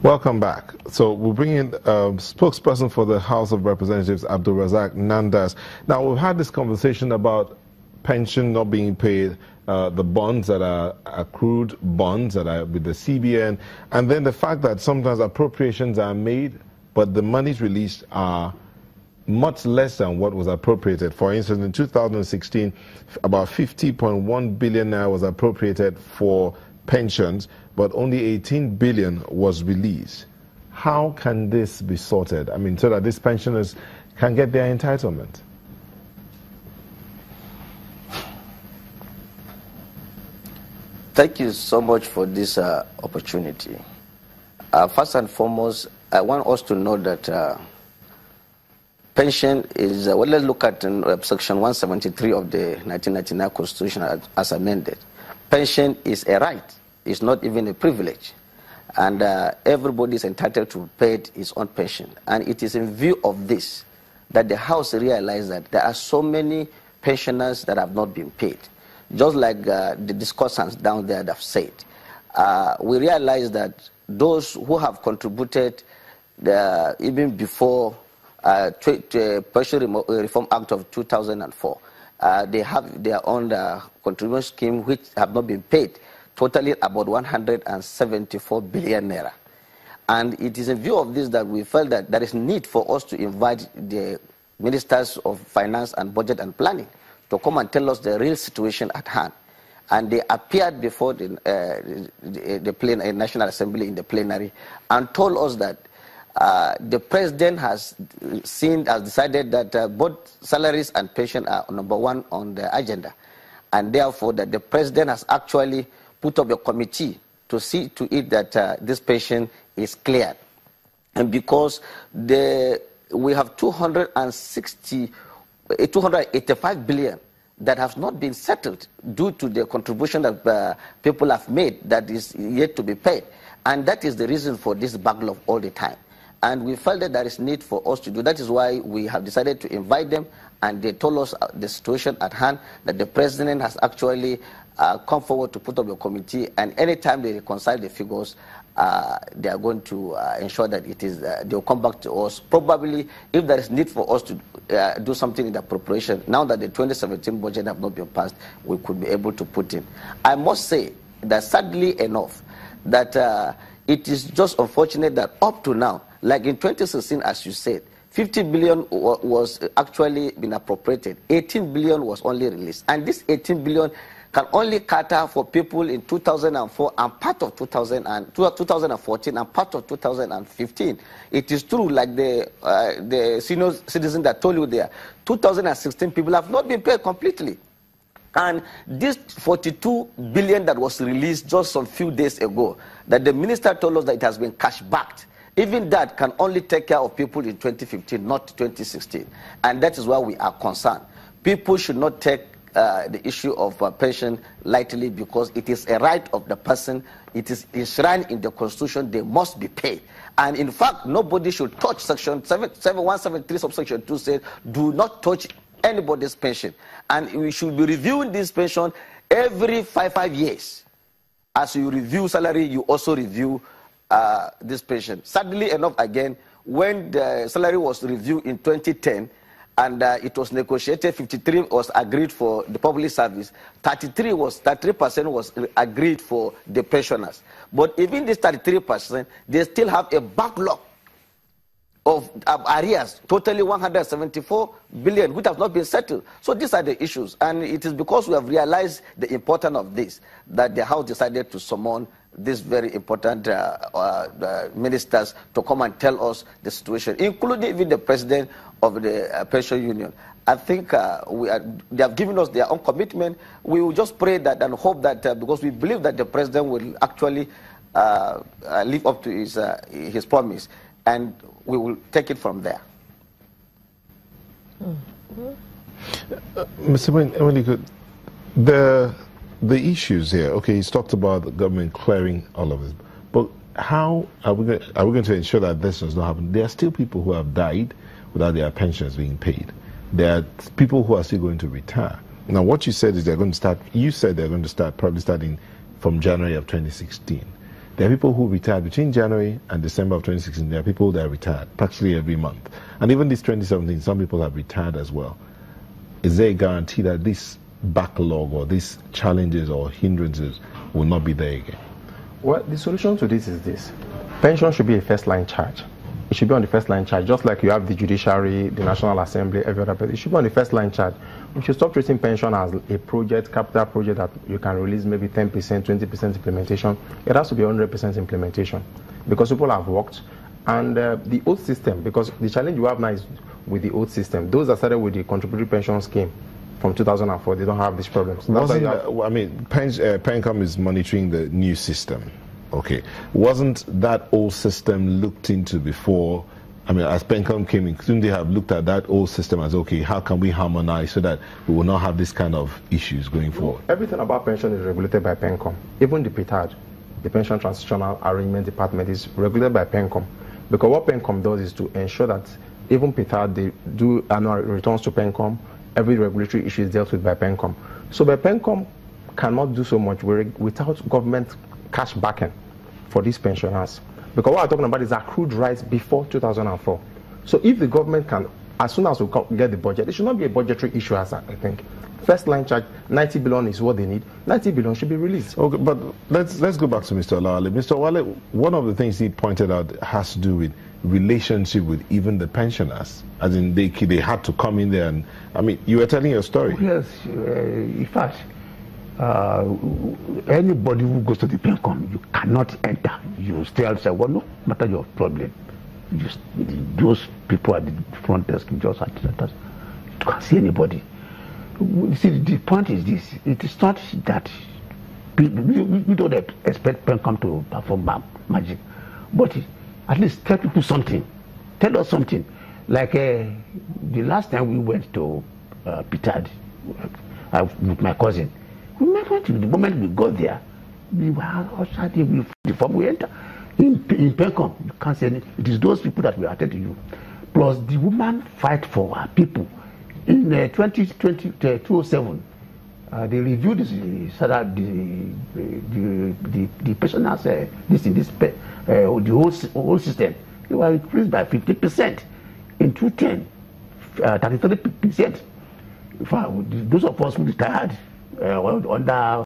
Welcome back. So we'll bring in spokesperson for the House of Representatives, Abdul Razak Nandas. Now, we've had this conversation about pension not being paid, the bonds that are accrued bonds that are with the CBN, and then the fact that sometimes appropriations are made, but the monies released are much less than what was appropriated. For instance, in 2016, about 50.1 billion naira was appropriated for pensions, but only 18 billion was released. How can this be sorted? I mean, so that these pensioners can get their entitlement? Thank you so much for this opportunity. First and foremost, I want us to know that pension is, well, let's look at Section 173 of the 1999 Constitution as amended. Pension is a right. It's not even a privilege. And everybody is entitled to pay his own pension. And it is in view of this that the House realized that there are so many pensioners that have not been paid. Just like the discussants down there have said, we realize that those who have contributed even before the Pension Reform Act of 2004, they have their own contribution scheme which have not been paid, totaling about 174 billion naira. And it is in view of this that we felt that there is need for us to invite the Ministers of Finance and Budget and Planning to come and tell us the real situation at hand. And they appeared before the National Assembly in the plenary and told us that the President has decided that both salaries and pension are number one on the agenda. And therefore that the President has actually put up a committee to see to it that this pension is cleared. And because we have 285 billion that has not been settled due to the contribution that people have made that is yet to be paid. And that is the reason for this backlog all the time. And we felt that there is need for us to do. That is why we have decided to invite them, and they told us the situation at hand, that the President has actually come forward to put up a committee, and anytime they reconcile the figures, they are going to ensure that it is, they will come back to us. Probably, if there is need for us to do something in the appropriation, now that the 2017 budget have not been passed, we could be able to put in. I must say that sadly enough, that it is just unfortunate that up to now, like in 2016, as you said, 50 billion was actually been appropriated. 18 billion was only released. And this 18 billion can only cater for people in 2004 and part of 2014 and part of 2015. It is true, like the senior citizen that told you there, 2016 people have not been paid completely. And this 42 billion that was released just some few days ago, that the minister told us that it has been cash backed. Even that can only take care of people in 2015, not 2016. And that is why we are concerned. People should not take the issue of pension lightly, because it is a right of the person. It is enshrined in the Constitution. They must be paid. And in fact, nobody should touch Section 173 subsection 2 says, do not touch anybody's pension. And we should be reviewing this pension every 5 years. As you review salary, you also review this pension. Sadly enough, again, when the salary was reviewed in 2010 and it was negotiated, 53 was agreed for the public service, 33% was agreed for the pensioners. But even this 33%, they still have a backlog of arrears, totally 174 billion, which have not been settled. So these are the issues. And it is because we have realized the importance of this that the House decided to summon these very important ministers to come and tell us the situation, including even the president of the pension union. I think they have given us their own commitment. We will just pray that and hope that, because we believe that the president will actually live up to his promise, and we will take it from there. Mr. Wayne, the issues here, okay, he's talked about the government clearing all of this, but how are we going to ensure that this does not happen? There are still people who have died without their pensions being paid. There are people who are still going to retire. Now, what you said is they're going to start, you said they're going to start, probably starting from January of 2016. There are people who retired between January and December of 2016. There are people that retired practically every month. And even this 2017, some people have retired as well. Is there a guarantee that this backlog or these challenges or hindrances will not be there again? Well, the solution to this is this. Pension should be a first-line charge. It should be on the first-line charge, just like you have the judiciary, the National Assembly, every other place. It should be on the first-line charge. We should stop treating pension as a project, capital project that you can release maybe 10%, 20% implementation. It has to be 100% implementation because people have worked. And the old system, because the challenge you have now is with the old system. Those that started with the contributory pension scheme from 2004, they don't have these problems. I mean, PENCOM is monitoring the new system. Okay. Wasn't that old system looked into before? I mean, as PENCOM came in, couldn't they have looked at that old system as, okay, how can we harmonize so that we will not have this kind of issues going forward? Everything about pension is regulated by PENCOM. Even the PITAD, the Pension Transitional Arrangement Department, is regulated by PENCOM. Because what PENCOM does is to ensure that even PITAD, they do annual returns to PENCOM. Every regulatory issue is dealt with by PENCOM. So the PENCOM cannot do so much without government cash backing for these pensioners. Because what I'm talking about is accrued rights before 2004. So if the government can, as soon as we get the budget, it should not be a budgetary issue, as I think. First line charge, 90 billion is what they need. 90 billion should be released. Okay, but let's go back to Mr. Olawale. Mr. Olawale, one of the things he pointed out has to do with relationship with even the pensioners. As in, they had to come in there and, I mean, you were telling your story. Yes, in fact, anybody who goes to the PENCOM, you cannot enter. You still say, well, no matter your problem. Those people at the front desk, just at that, you can't see anybody. You see, the point is this: it is not that we don't expect PENCOM to perform magic, but at least tell people something. Tell us something. Like the last time we went to PITAD with my cousin, remember the moment we got there, we were outside before we enter. In PENCOM, you can't say anything. It is those people that will attend to you. Plus, the woman fight for her people. In 2007, they reviewed the pensioners, the whole system. They were increased by 50%. In 2010, 33%. Those of us who retired under